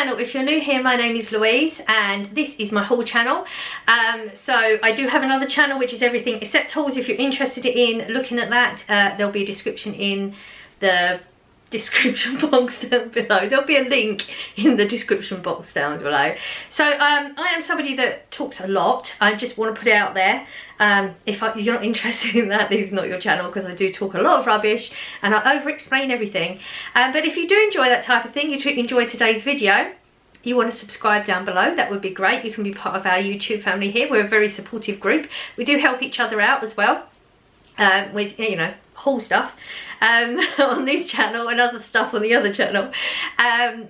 channel. If you're new here, my name is Louise and this is my haul channel. So I do have another channel which is everything except hauls. If you're interested in looking at that, there'll be a description in the description box down below. There'll be a link in the description box down below. So I am somebody that talks a lot. I just want to put it out there. If you're not interested in that, this is not your channel, because I do talk a lot of rubbish and I over explain everything. But if you do enjoy that type of thing, you enjoy today's video, you want to subscribe down below, that would be great. You can be part of our YouTube family here. We're a very supportive group. We do help each other out as well with, you know, haul stuff on this channel and other stuff on the other channel.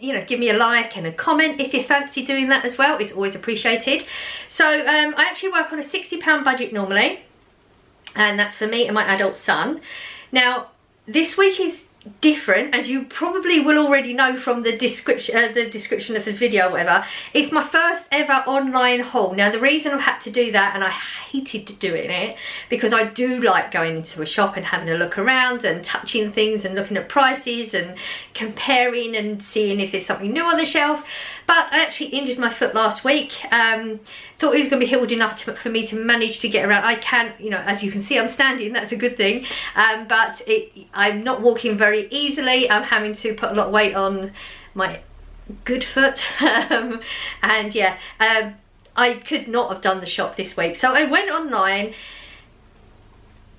You know, give me a like and a comment if you fancy doing that as well. It's always appreciated. So I actually work on a £60 budget normally, and that's for me and my adult son. Now this week is different, as you probably will already know from the description of the video or whatever. It's my first ever online haul. Now the reason I've had to do that, and I hated doing it, because I do like going into a shop and having a look around and touching things and looking at prices and comparing and seeing if there's something new on the shelf. But I actually injured my foot last week. Thought it was going to be healed enough for me to manage to get around. I can, you know, as you can see, I'm standing, that's a good thing. But I'm not walking very easily. I'm having to put a lot of weight on my good foot. And yeah, I could not have done the shop this week. So I went online.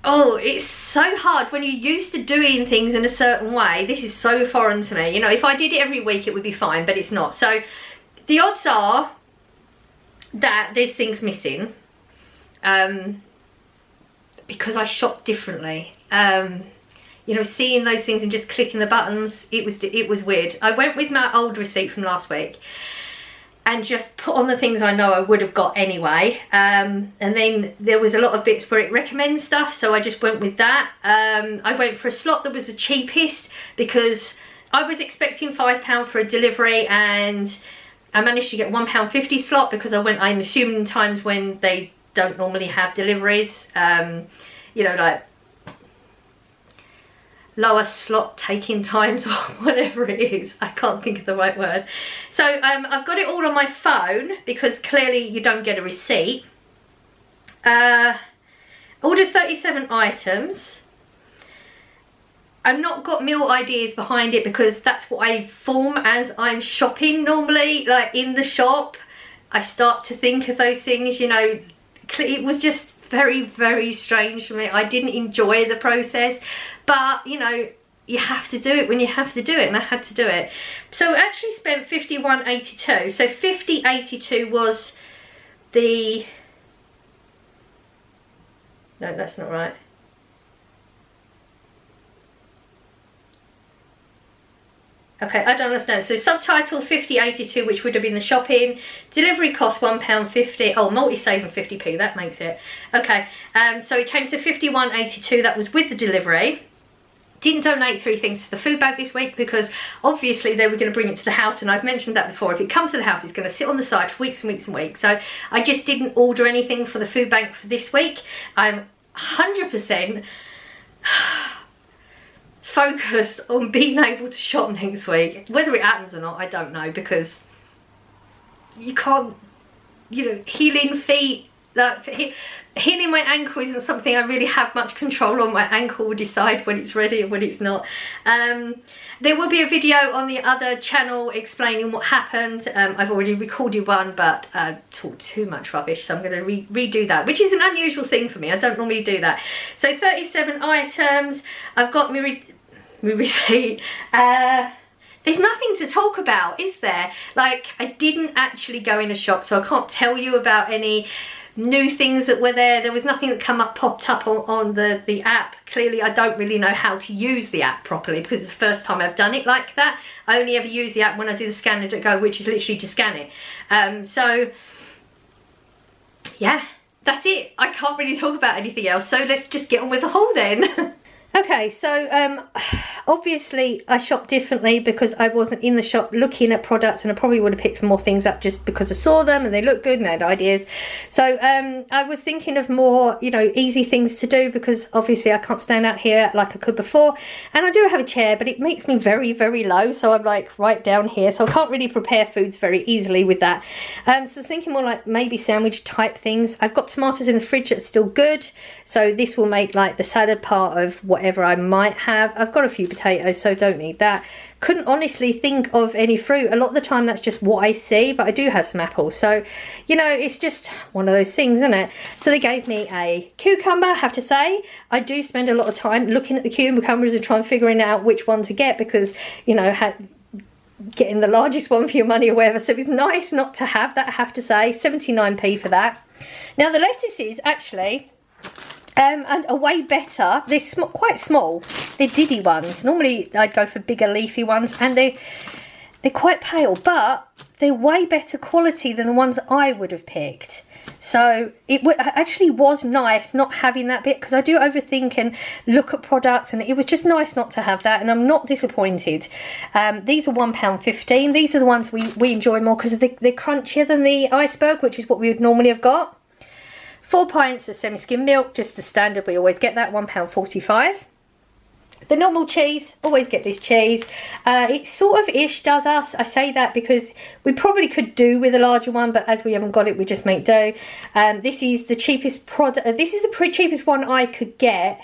Oh, it's so hard when you're used to doing things in a certain way. This is so foreign to me. You know, if I did it every week, it would be fine, but it's not. So the odds are that there's things missing because I shop differently. You know, seeing those things and just clicking the buttons, it was weird. I went with my old receipt from last week and just put on the things I know I would have got anyway. And then there was a lot of bits where it recommends stuff, so I just went with that. I went for a slot that was the cheapest because I was expecting £5 for a delivery, and I managed to get £1.50 slot because I'm assuming times when they don't normally have deliveries, you know, like lower slot taking times or whatever it is. I can't think of the right word. So I've got it all on my phone because clearly you don't get a receipt. Ordered 37 items. I've not got meal ideas behind it because that's what I form as I'm shopping normally, like in the shop. I start to think of those things, you know. It was just very, very strange for me. I didn't enjoy the process, but you know, you have to do it when you have to do it, and I had to do it. So I actually spent £51.82. So £50.82 was the, no, that's not right. Okay, I don't understand. So subtitle £50.82, which would have been the shopping. Delivery cost £1.50. Oh, multi-saving 50p, that makes it. Okay, so it came to £51.82. That was with the delivery. Didn't donate 3 things to the food bank this week because obviously they were going to bring it to the house, and I've mentioned that before. If it comes to the house, it's going to sit on the side for weeks and weeks and weeks. So I just didn't order anything for the food bank for this week. I'm 100% focused on being able to shop next week. Whether it happens or not, I don't know, because you can't, you know, healing feet, like healing my ankle isn't something I really have much control on. My ankle will decide when it's ready and when it's not. There will be a video on the other channel explaining what happened. I've already recorded one, but I talked too much rubbish, so I'm going to redo that, which is an unusual thing for me. I don't normally do that. So 37 items. I've got my receipt. There's nothing to talk about, is there? Like, I didn't actually go in a shop, so I can't tell you about any new things that were there. There was nothing that popped up on the app. Clearly I don't really know how to use the app properly because it's the first time I've done it like that. I only ever use the app when I do the scan and go, which is literally to scan it. So yeah, that's it. I can't really talk about anything else, so let's just get on with the haul then. Okay, so obviously I shop differently because I wasn't in the shop looking at products, and I probably would have picked more things up just because I saw them and they looked good and I had ideas. So I was thinking of more, you know, easy things to do, because obviously I can't stand out here like I could before, and I do have a chair, but it makes me very, very low, so I'm like right down here, so I can't really prepare foods very easily with that. So I was thinking more like maybe sandwich type things. I've got tomatoes in the fridge that's still good, so this will make like the salad part of whatever I might have. I've got a few potatoes, so don't need that. Couldn't honestly think of any fruit. A lot of the time that's just what I see, but I do have some apples, so you know, it's just one of those things, isn't it? So they gave me a cucumber. I have to say, I do spend a lot of time looking at the cucumbers and trying figuring out which one to get, because you know, getting the largest one for your money or whatever, so it's nice not to have that, I have to say. 79p for that. Now the lettuces actually and are way better. They're quite small. They're diddy ones. Normally I'd go for bigger leafy ones, and they're quite pale, but they're way better quality than the ones that I would have picked. So it actually was nice not having that bit, because I do overthink and look at products, and it was just nice not to have that, and I'm not disappointed. These are £1.15. These are the ones we enjoy more because they're crunchier than the iceberg, which is what we would normally have got. 4 pints of semi-skim milk, just the standard, we always get that, £1.45. The normal cheese, always get this cheese. It sort of ish does us. I say that because we probably could do with a larger one, but as we haven't got it, we just make do. This is the cheapest product. This is the cheapest one I could get.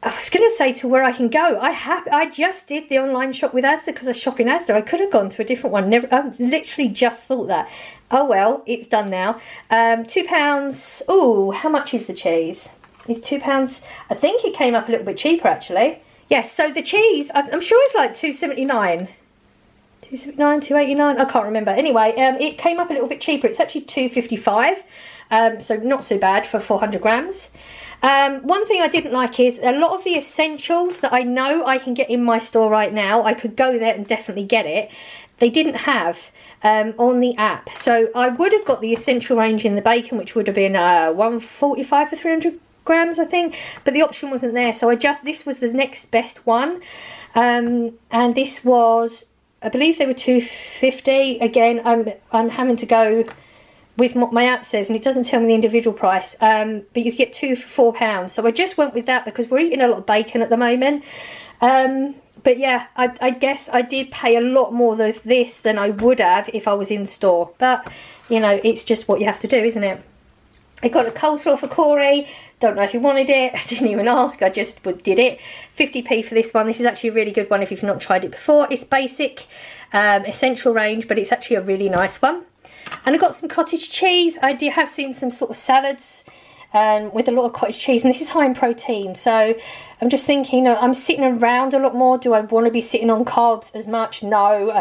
I was going to say to where I can go. I just did the online shop with Asda because I shop in Asda. I could have gone to a different one. I literally just thought that. Oh well, it's done now. £2. Oh, how much is the cheese? It's £2. I think it came up a little bit cheaper actually. Yes, so the cheese, I'm sure it's like £2.79. £2.79, £2.89, I can't remember. Anyway, it came up a little bit cheaper. It's actually £2.55, so not so bad for 400 grams. One thing I didn't like is a lot of the essentials that I know I can get in my store right now, I could go there and definitely get it, they didn't have on the app. So I would have got the essential range in the bacon, which would have been $1.45 for 300 grams, I think, but the option wasn't there, so this was the next best one, and this was, I believe they were $2.50. Again, I'm having to go with what my app says, and it doesn't tell me the individual price, but you get 2 for £4, so I just went with that because we're eating a lot of bacon at the moment. But yeah, I guess I did pay a lot more of this than I would have if I was in store, but you know, it's just what you have to do, isn't it? I got a coleslaw for Corey. Don't know if he wanted it. I didn't even ask. I just did it. 50p for this one. This is actually a really good one if you've not tried it before. It's basic, essential range, but it's actually a really nice one. And I got some cottage cheese. I have seen some sort of salads with a lot of cottage cheese, and this is high in protein. So I'm just thinking, you know, I'm sitting around a lot more. Do I want to be sitting on carbs as much? No.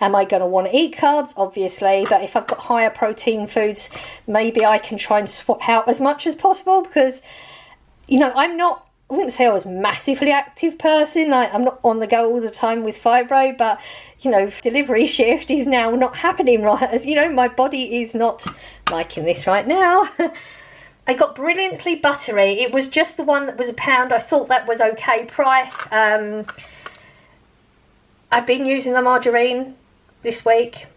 Am I going to want to eat carbs? Obviously. But if I've got higher protein foods, maybe I can try and swap out as much as possible, because, you know, I wouldn't say I was a massively active person. I'm not on the go all the time with Fibro, but, you know, delivery shift is now not happening right. As you know, my body is not liking this right now. I got Brilliantly Buttery. It was just the one that was £1. I thought that was okay price. I've been using the margarine this week.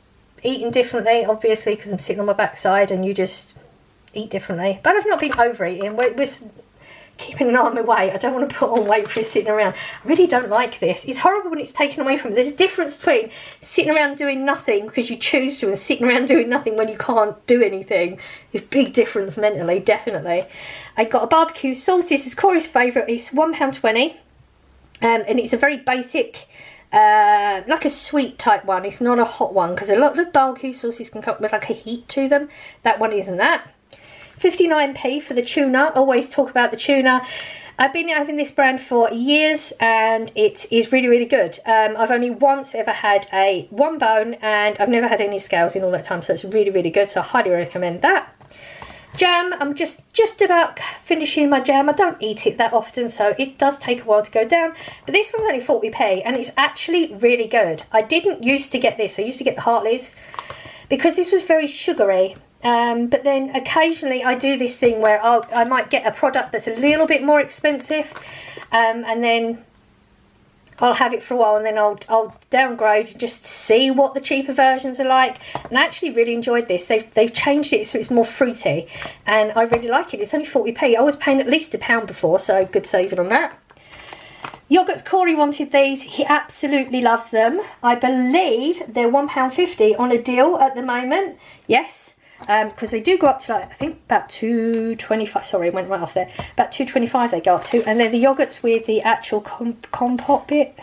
Eating differently, obviously, because I'm sitting on my backside and you just eat differently. But I've not been overeating. We're keeping an eye on my weight. I don't want to put on weight for sitting around. I really don't like this. It's horrible when it's taken away from me. There's a difference between sitting around doing nothing because you choose to, and sitting around doing nothing when you can't do anything. There's a big difference mentally, definitely. I got a barbecue sauce. This is Corey's favourite. It's £1.20, and it's a very basic, like a sweet type one. It's not a hot one, because a lot of barbecue sauces can come with like a heat to them. That one isn't that. 59p for the tuna. Always talk about the tuna. I've been having this brand for years, and it is really, really good. I've only once ever had one bone, and I've never had any scales in all that time, so it's really, really good. So I highly recommend that. Jam, I'm just about finishing my jam. I don't eat it that often, so it does take a while to go down, but this one's only 40p, and it's actually really good. I didn't used to get this. I used to get the Hartley's because this was very sugary. But then occasionally I do this thing where I might get a product that's a little bit more expensive, and then I'll have it for a while, and then I'll downgrade and just see what the cheaper versions are like. And I actually really enjoyed this. They've changed it so it's more fruity, and I really like it. It's only 40p. I was paying at least £1 before, so good saving on that. Yogurts, Corey wanted these. He absolutely loves them. I believe they're £1.50 on a deal at the moment. Yes, because they do go up to, like, I think about £2.25. Sorry, I went right off there. About £2.25 they go up to. And they're the yogurts with the actual compote bit.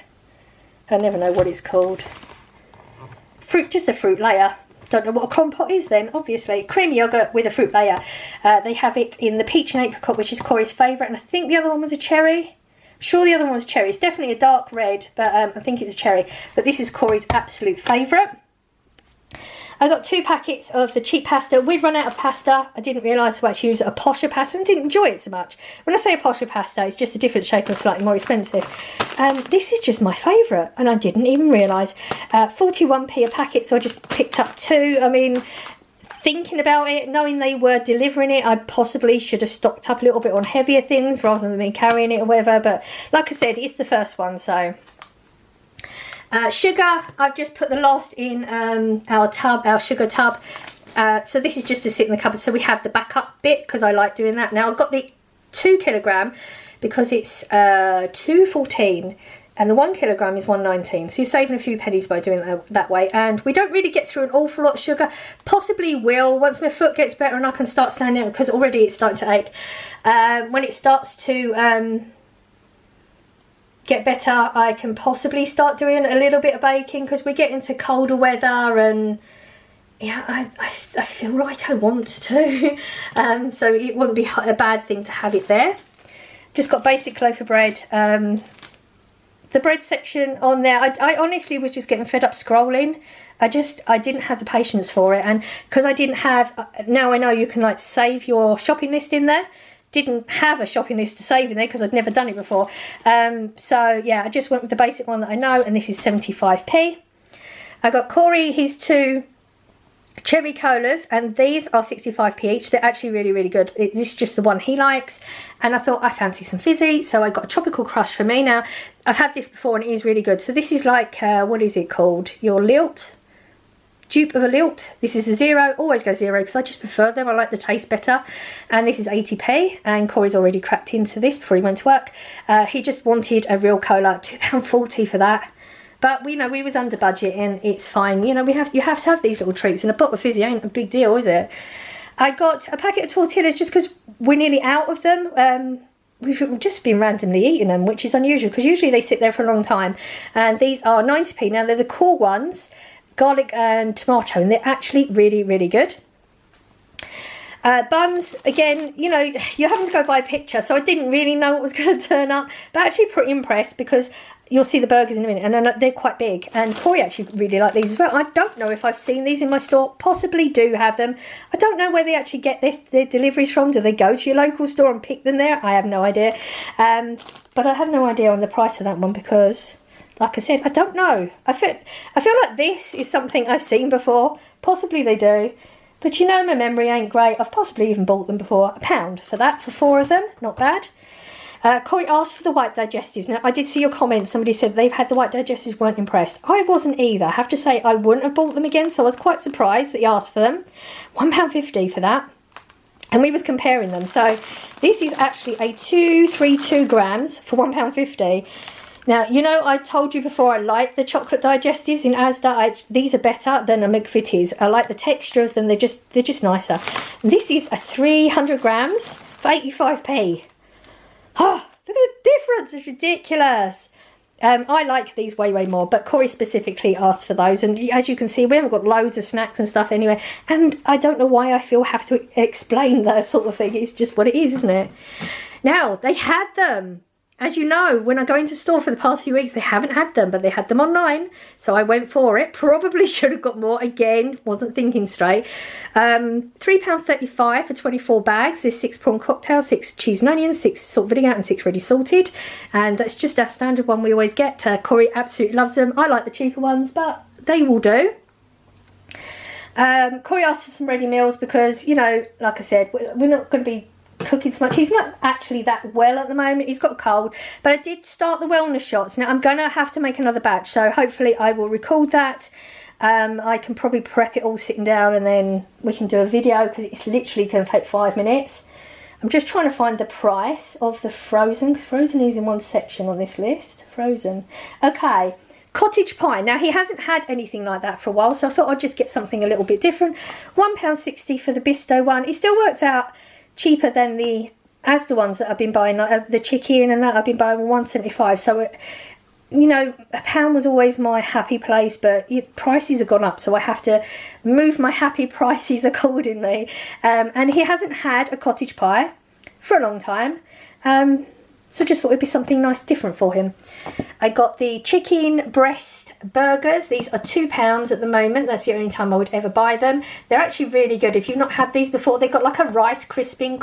I never know what it's called. Fruit, just a fruit layer. Don't know what a compote is then, obviously. Creamy yogurt with a fruit layer. They have it in the peach and apricot, which is Corey's favourite. And I think the other one was a cherry. I'm sure the other one was cherry. It's definitely a dark red, but I think it's a cherry. But this is Corey's absolute favourite. I got 2 packets of the cheap pasta. We'd run out of pasta. I didn't realise to actually use a posher pasta and didn't enjoy it so much. When I say a posher pasta, it's just a different shape and slightly more expensive. This is just my favourite, and I didn't even realise. 41p a packet, so I just picked up 2. I mean, thinking about it, knowing they were delivering it, I possibly should have stocked up a little bit on heavier things rather than me carrying it or whatever. But like I said, it's the first one, so... sugar, I've just put the last in our sugar tub. So this is just to sit in the cupboard, so we have the backup bit, because I like doing that. Now I've got the 2 kilogram because it's £2.14 and the 1 kilogram is £1.19, so you're saving a few pennies by doing it that way. And we don't really get through an awful lot of sugar. Possibly will once my foot gets better and I can start standing up, because already it's starting to ache. When it starts to get better, I can possibly start doing a little bit of baking, because we get into colder weather, and yeah, I feel like I want to. So it wouldn't be a bad thing to have it there. Just got basic loaf of bread. The bread section on there, I honestly was just getting fed up scrolling. I didn't have the patience for it, and because I didn't have, now I know you can like save your shopping list in there. Didn't have a shopping list to save in there because I'd never done it before. So yeah, I just went with the basic one that I know, and this is 75p. I got Corey his 2 cherry colas, and these are 65p each. They're actually really, really good. This is just the one he likes, and I thought I fancy some fizzy, so I got a tropical crush for me. Now I've had this before and it is really good. So this is like what is it called, your lilt, dupe of a lilt. This is a 0, always go 0 because I just prefer them. I like the taste better. And this is 80p, and Corey's already cracked into this before he went to work. He just wanted a real cola, £2.40 for that. But we know we was under budget, and it's fine. You know, you have to have these little treats, and a bottle of fizzy ain't a big deal, is it? I got a packet of tortillas just because we're nearly out of them. We've just been randomly eating them, which is unusual because usually they sit there for a long time. And these are 90p. Now they're the cool ones, garlic and tomato, and they're actually really, really good. Buns, again, you know, you're having to go by picture, so I didn't really know what was going to turn up, but actually pretty impressed because you'll see the burgers in a minute, and they're quite big, and Corey actually really liked these as well. I don't know if I've seen these in my store, possibly do have them. I don't know where they actually get their deliveries from. Do they go to your local store and pick them there? I have no idea. But I have no idea on the price of that one because, like I said, I don't know. I feel like this is something I've seen before. Possibly they do. But you know, my memory ain't great. I've possibly even bought them before. £1 for that, for 4 of them. Not bad. Corey asked for the white digestives. Now, I did see your comments. Somebody said they've had the white digestives, weren't impressed. I wasn't either. I have to say, I wouldn't have bought them again, so I was quite surprised that he asked for them. £1.50 for that. And we was comparing them. So this is actually a 232 grams for £1.50. Now, you know, I told you before I like the chocolate digestives in Asda. These are better than a McVitie's. I like the texture of them. They're just nicer. This is a 300 grams for 85p. Oh, look at the difference. It's ridiculous. I like these way, way more, but Corey specifically asked for those. And as you can see, we haven't got loads of snacks and stuff anyway. And I don't know why I have to explain that sort of thing. It's just what it is, isn't it? Now, they had them. As you know, when I go into store for the past few weeks, they haven't had them, but they had them online. So I went for it. Probably should have got more. Again, wasn't thinking straight. £3.35 for 24 bags. There's 6 prawn cocktails, 6 cheese and onions, 6 salt vinegar and 6 ready salted. And that's just our standard one we always get. Corey absolutely loves them. I like the cheaper ones, but they will do. Corey asked for some ready meals because, you know, like I said, we're not going to be cooking so much. He's not actually that well at the moment. He's got a cold, but I did start the wellness shots. Now I'm going to have to make another batch, so hopefully I will record that. I can probably prep it all sitting down and then we can do a video because it's literally going to take 5 minutes. I'm just trying to find the price of the frozen, because frozen is in one section on this list. Frozen. Okay, cottage pie. Now he hasn't had anything like that for a while, so I thought I'd just get something a little bit different. £1.60 for the Bisto one. It still works out cheaper than the Asda ones that I've been buying, like the chicken and that I've been buying £1.75. So you know, £1 was always my happy place, but prices have gone up, so I have to move my happy prices accordingly. And he hasn't had a cottage pie for a long time, so just thought it'd be something nice different for him. I got the chicken breast burgers. These are £2 at the moment. That's the only time I would ever buy them. They're actually really good. If you've not had these before, they've got like a Rice Krispie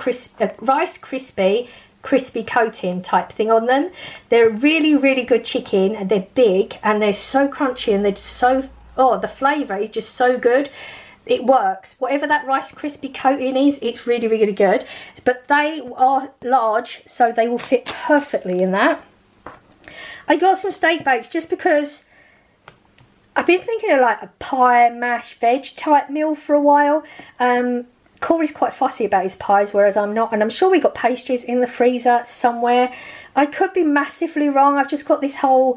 crispy coating type thing on them. They're really, really good chicken, and they're big and they're so crunchy, and they're so, oh, the flavour is just so good. It works. Whatever that Rice Krispie coating is, it's really, really good. But they are large, so they will fit perfectly in that. I got some steak bakes just because I've been thinking of like a pie, mash, veg type meal for a while. Corey's quite fussy about his pies, whereas I'm not, and I'm sure we got pastries in the freezer somewhere. I could be massively wrong. I've just got this whole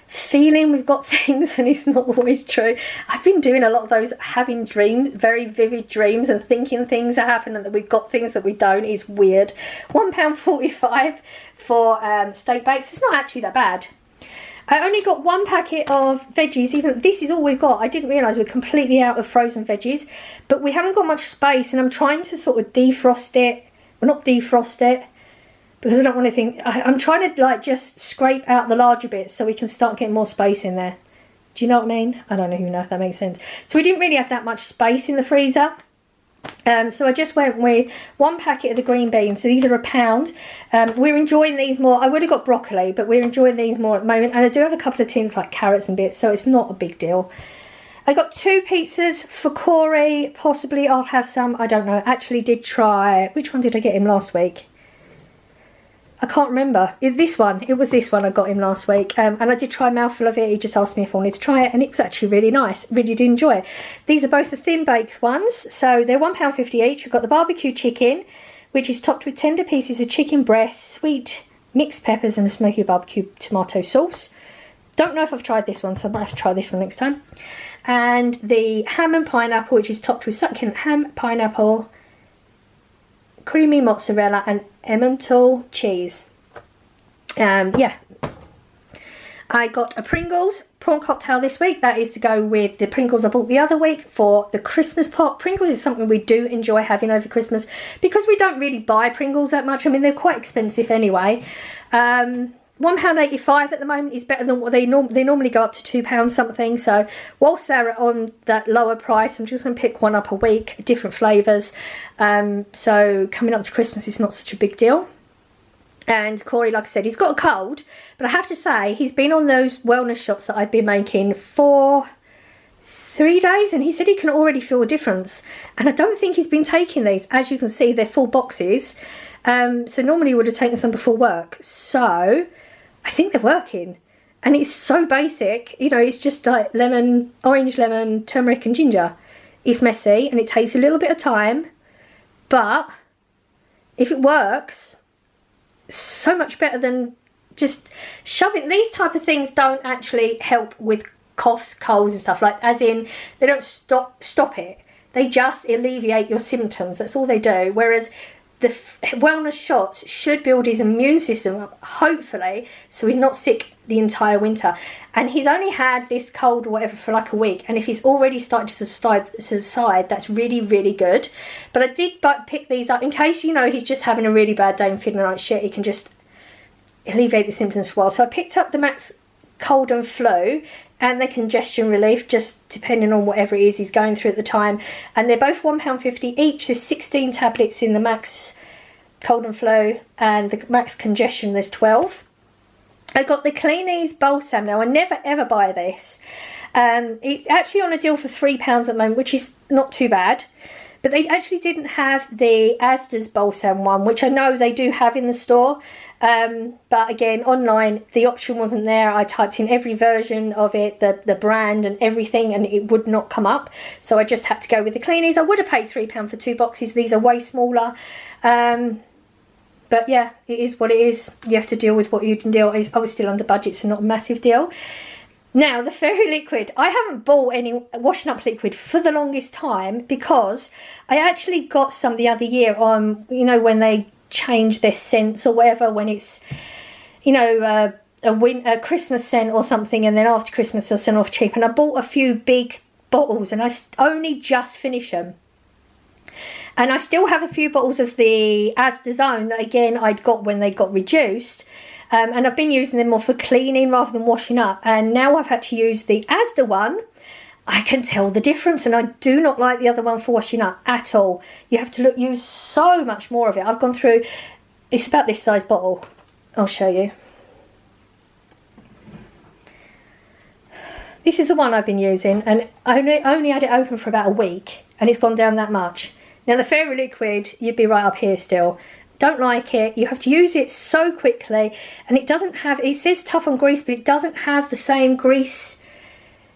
feeling we've got things, and it's not always true. I've been doing a lot of those, having dreams, very vivid dreams, and thinking things are happening and that we've got things that we don't. Is weird. £1.45 for steak bakes. It's not actually that bad. I only got 1 packet of veggies. Even this is all we've got. I didn't realise we're completely out of frozen veggies, but we haven't got much space, and I'm trying to sort of defrost it. Well, not defrost it, because I don't want to think. I'm trying to like just scrape out the larger bits so we can start getting more space in there. Do you know what I mean? I don't even know if that makes sense. So we didn't really have that much space in the freezer. So I just went with 1 packet of the green beans. So these are £1. We're enjoying these more. I would have got broccoli, but we're enjoying these more at the moment. And I do have a couple of tins like carrots and bits, so it's not a big deal. I got 2 pizzas for Corey. Possibly I'll have some. I don't know. Actually did try. Which one did I get him last week? I can't remember. This one. It was this one I got him last week. And I did try a mouthful of it. He just asked me if I wanted to try it, and it was actually really nice. Really did enjoy it. These are both the thin baked ones. So they're £1.50 each. We've got the barbecue chicken, which is topped with tender pieces of chicken breast, sweet mixed peppers, and a smoky barbecue tomato sauce. Don't know if I've tried this one, so I might have to try this one next time. And the ham and pineapple, which is topped with succulent ham, pineapple, creamy mozzarella, and Emmental cheese. Yeah, I got a Pringles prawn cocktail this week. That is to go with the Pringles I bought the other week for the Christmas pot. Pringles is something we do enjoy having over Christmas because we don't really buy Pringles that much. I mean, they're quite expensive anyway. £1.85 at the moment is better than what they normally go up to £2 something. So whilst they're on that lower price, I'm just going to pick one up a week, different flavours. So coming up to Christmas is not such a big deal. And Corey, like I said, he's got a cold, but I have to say he's been on those wellness shots that I've been making for 3 days, and he said he can already feel a difference. And I don't think he's been taking these. As you can see, they're full boxes. So normally he would have taken some before work. So I think they're working, and it's so basic. You know, it's just like lemon, orange lemon, turmeric and ginger. It's messy and it takes a little bit of time, but if it works, so much better than just shoving. These type of things don't actually help with coughs, colds and stuff, like as in they don't stop it. They just alleviate your symptoms. That's all they do. Whereas the wellness shots should build his immune system up, hopefully, so he's not sick the entire winter. And he's only had this cold or whatever for like a week, and if he's already started to subside, that's really, really good. But I did pick these up in case, you know, he's just having a really bad day and feeling like shit. He can just alleviate the symptoms for a while. So I picked up the Max Cold and Flu and the congestion relief, just depending on whatever it is he's going through at the time. And they're both £1.50 each. There's 16 tablets in the Max Cold and Flu, and the Max Congestion there's 12. I got the Clean Ease Balsam. Now I never ever buy this, It's actually on a deal for £3 at the moment, which is not too bad. But they actually didn't have the Asda's balsam one, which I know they do have in the store. But again, online, the option wasn't there. I typed in every version of it, the brand and everything, and it would not come up. So I just had to go with the cleanies. I would have paid £3 for 2 boxes. These are way smaller. But yeah, it is what it is. You have to deal with what you can deal. I was still under budget, so not a massive deal. Now, the Fairy Liquid. I haven't bought any washing up liquid for the longest time because I actually got some the other year on, you know, when they change their scents or whatever, when it's, you know, a Christmas scent or something, and then after Christmas they'll send off cheap. And I bought a few big bottles and I only just finished them. And I still have a few bottles of the Asda Zone that, again, I'd got when they got reduced. And I've been using them more for cleaning rather than washing up. And now I've had to use the Asda one. I can tell the difference, and I do not like the other one for washing up at all. You have to use so much more of it. I've gone through, it's about this size bottle. I'll show you. This is the one I've been using, and I only had it open for about a week, and it's gone down that much. Now the Fairy Liquid, you'd be right up here still. Don't like it. You have to use it so quickly, and it doesn't have, it says tough on grease, but it doesn't have the same grease.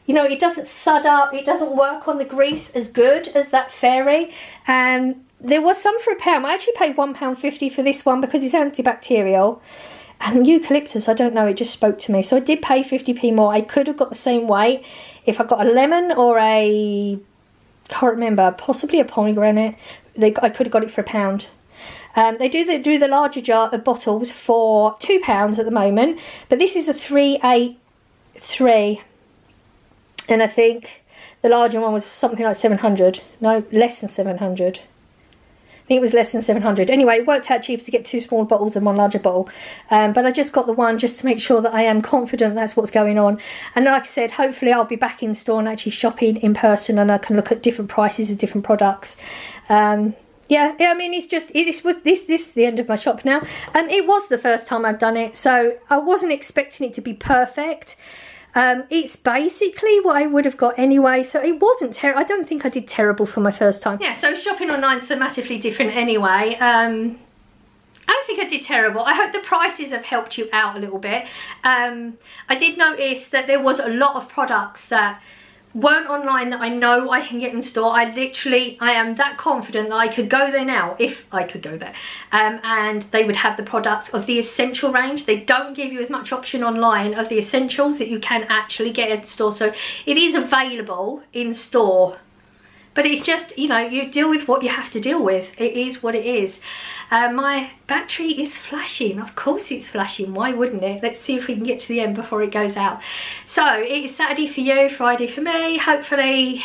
You know, it doesn't sud up, it doesn't work on the grease as good as that Fairy. There was some for £1. I actually paid £1.50 for this one because it's antibacterial. And eucalyptus, I don't know, it just spoke to me. So I did pay 50p more. I could have got the same weight if I got a lemon or a, can't remember, possibly a pomegranate. I could have got it for £1. They do the larger jar of bottles for £2 at the moment, but this is a 383, and I think the larger one was something like 700. No, less than 700. I think it was less than 700. Anyway, it worked out cheaper to get 2 small bottles than 1 larger bottle. But I just got the one just to make sure that I am confident that's what's going on. And like I said, hopefully I'll be back in store and actually shopping in person, and I can look at different prices of different products. Yeah, I mean, it's just, this is the end of my shop now. It was the first time I've done it, so I wasn't expecting it to be perfect. It's basically what I would have got anyway, so it wasn't terrible. I don't think I did terrible for my first time. Yeah, so shopping online is so massively different anyway. I don't think I did terrible. I hope the prices have helped you out a little bit. I did notice that there was a lot of products that weren't online that I know I can get in store. I am that confident that I could go there now, if I could go there, and they would have the products of the essential range. They don't give you as much option online of the essentials that you can actually get in store, so it is available in store, but it's just, you know, you deal with what you have to deal with. It is what it is. My battery is flashing. Of course it's flashing. Why wouldn't it? Let's see if we can get to the end before it goes out. So it is Saturday for you, Friday for me. Hopefully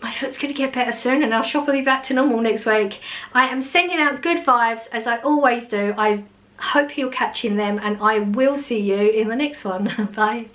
my foot's going to get better soon and our shop will be back to normal next week. I am sending out good vibes as I always do. I hope you're catching them, and I will see you in the next one. Bye.